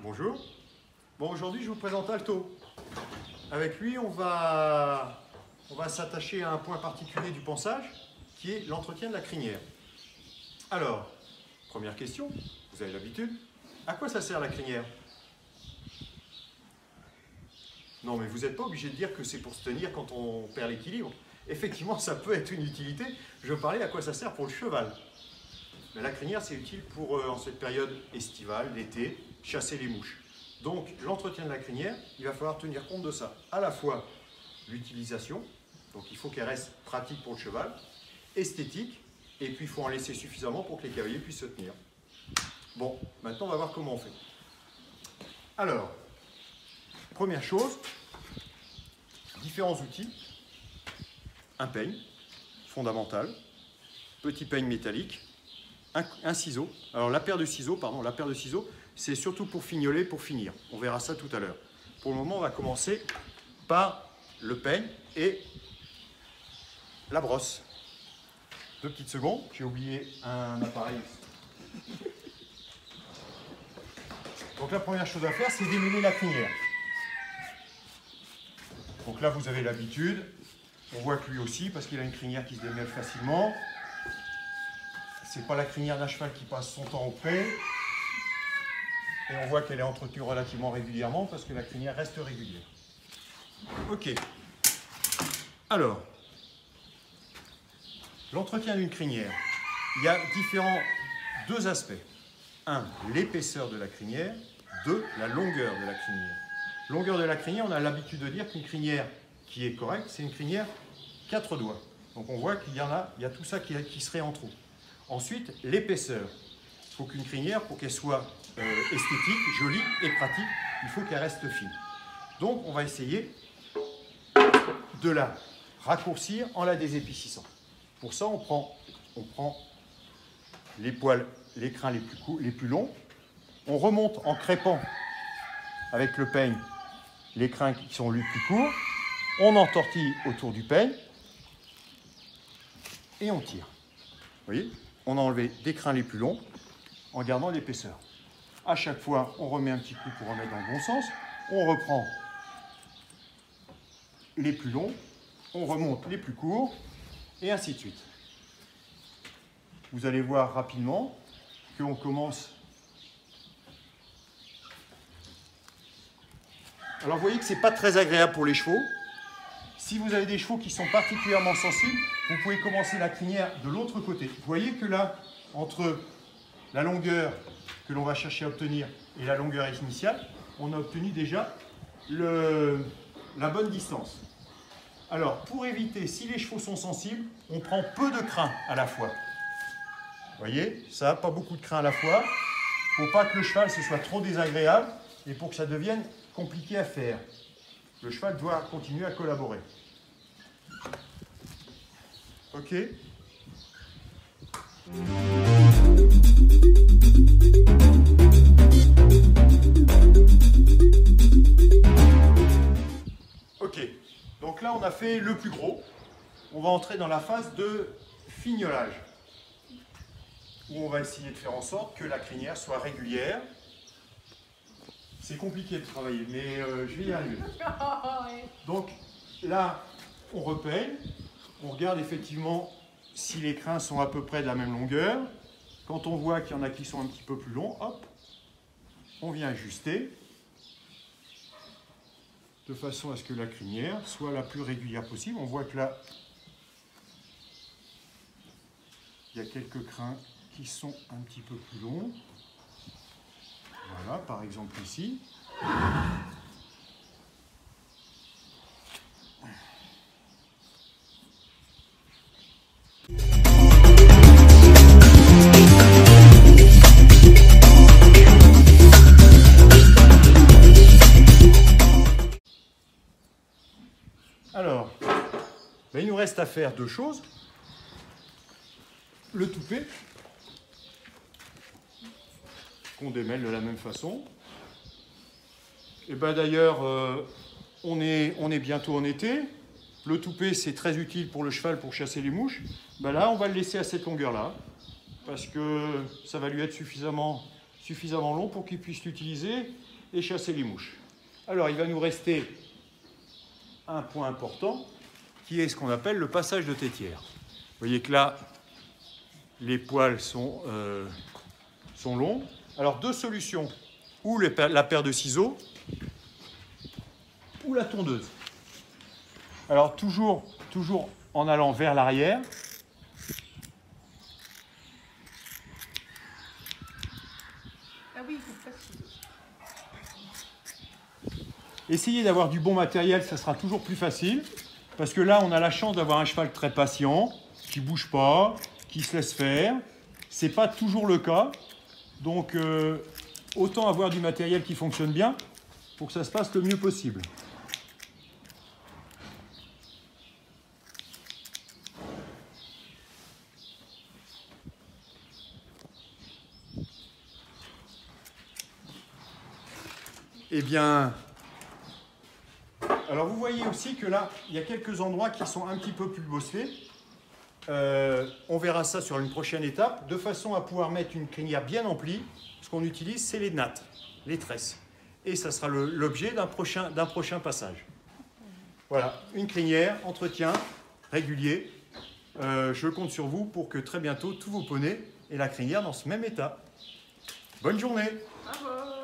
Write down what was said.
Bonjour. Bon, aujourd'hui je vous présente Alto. Avec lui, on va s'attacher à un point particulier du ponçage, qui est l'entretien de la crinière. Alors, première question, vous avez l'habitude, à quoi ça sert la crinière? Non, mais vous n'êtes pas obligé de dire que c'est pour se tenir quand on perd l'équilibre. Effectivement, ça peut être une utilité. Je parlais à quoi ça sert pour le cheval. Mais la crinière, c'est utile pour, en cette période estivale, l'été, chasser les mouches. Donc, l'entretien de la crinière, il va falloir tenir compte de ça. À la fois l'utilisation, donc il faut qu'elle reste pratique pour le cheval, esthétique, et puis il faut en laisser suffisamment pour que les cavaliers puissent se tenir. Bon, maintenant on va voir comment on fait. Alors, première chose, différents outils. Un peigne, fondamental, petit peigne métallique, un ciseau. Alors la paire de ciseaux, c'est surtout pour fignoler, pour finir. On verra ça tout à l'heure. Pour le moment, on va commencer par le peigne et la brosse. 2 petites secondes, j'ai oublié un appareil. Donc la première chose à faire, c'est démêler la crinière. Donc là, vous avez l'habitude. On voit que lui aussi, parce qu'il a une crinière qui se démêle facilement. C'est pas la crinière d'un cheval qui passe son temps au pré. Et on voit qu'elle est entretenue relativement régulièrement parce que la crinière reste régulière. Ok. Alors, l'entretien d'une crinière, il y a deux aspects. 1, l'épaisseur de la crinière. 2, la longueur de la crinière. Longueur de la crinière, on a l'habitude de dire qu'une crinière qui est correcte, c'est une crinière 4 doigts. Donc on voit qu'il y a tout ça qui serait en trou. Ensuite, l'épaisseur. Il faut qu'une crinière, pour qu'elle soit esthétique, jolie et pratique, il faut qu'elle reste fine. Donc on va essayer de la raccourcir en la désépaississant. Pour ça, on prend les poils, les crins les plus longs, on remonte en crêpant avec le peigne les crins qui sont les plus courts, on entortille autour du peigne et on tire. Vous voyez, on a enlevé des crins les plus longs en gardant l'épaisseur. À chaque fois, on remet un petit coup pour remettre dans le bon sens, on reprend les plus longs, on remonte les plus courts et ainsi de suite. Vous allez voir rapidement qu'on commence. Alors vous voyez que ce n'est pas très agréable pour les chevaux. Si vous avez des chevaux qui sont particulièrement sensibles, vous pouvez commencer la crinière de l'autre côté. Vous voyez que là, entre la longueur que l'on va chercher à obtenir et la longueur initiale, on a obtenu déjà la bonne distance. Alors, pour éviter, si les chevaux sont sensibles, on prend peu de crins à la fois. Vous voyez, ça, pas beaucoup de crins à la fois, pour pas que le cheval ce soit trop désagréable et pour que ça devienne compliqué à faire. Le cheval doit continuer à collaborer. Ok. Ok. Donc là, on a fait le plus gros. On va entrer dans la phase de fignolage, où on va essayer de faire en sorte que la crinière soit régulière. C'est compliqué de travailler, mais je vais y arriver. Donc là, on repeigne, on regarde effectivement si les crins sont à peu près de la même longueur. Quand on voit qu'il y en a qui sont un petit peu plus longs, hop, on vient ajuster de façon à ce que la crinière soit la plus régulière possible. On voit que là, il y a quelques crins qui sont un petit peu plus longs. Voilà, par exemple ici. Alors, il nous reste à faire deux choses. Le toupet, qu'on démêle de la même façon. Et ben d'ailleurs, on est bientôt en été. Le toupet, c'est très utile pour le cheval pour chasser les mouches. Ben là, on va le laisser à cette longueur-là. parce que ça va lui être suffisamment long pour qu'il puisse l'utiliser et chasser les mouches. Alors, il va nous rester un point important, qui est ce qu'on appelle le passage de tétière. Vous voyez que là, les poils sont longs. Alors, deux solutions, ou la paire de ciseaux, ou la tondeuse. Alors, toujours en allant vers l'arrière. Ah oui, il faut pas de ciseaux. Essayez d'avoir du bon matériel, ça sera toujours plus facile. Parce que là, on a la chance d'avoir un cheval très patient, qui ne bouge pas, qui se laisse faire. Ce n'est pas toujours le cas. Donc, autant avoir du matériel qui fonctionne bien pour que ça se passe le mieux possible. Eh bien, alors vous voyez aussi que là, il y a quelques endroits qui sont un petit peu plus bosselés. On verra ça sur une prochaine étape, de façon à pouvoir mettre une crinière bien emplie. Ce qu'on utilise, c'est les nattes, les tresses. Et ça sera l'objet d'un prochain passage. Voilà, une crinière, entretien régulier. Je compte sur vous pour que très bientôt, tous vos poneys aient la crinière dans ce même état. Bonne journée! Bravo.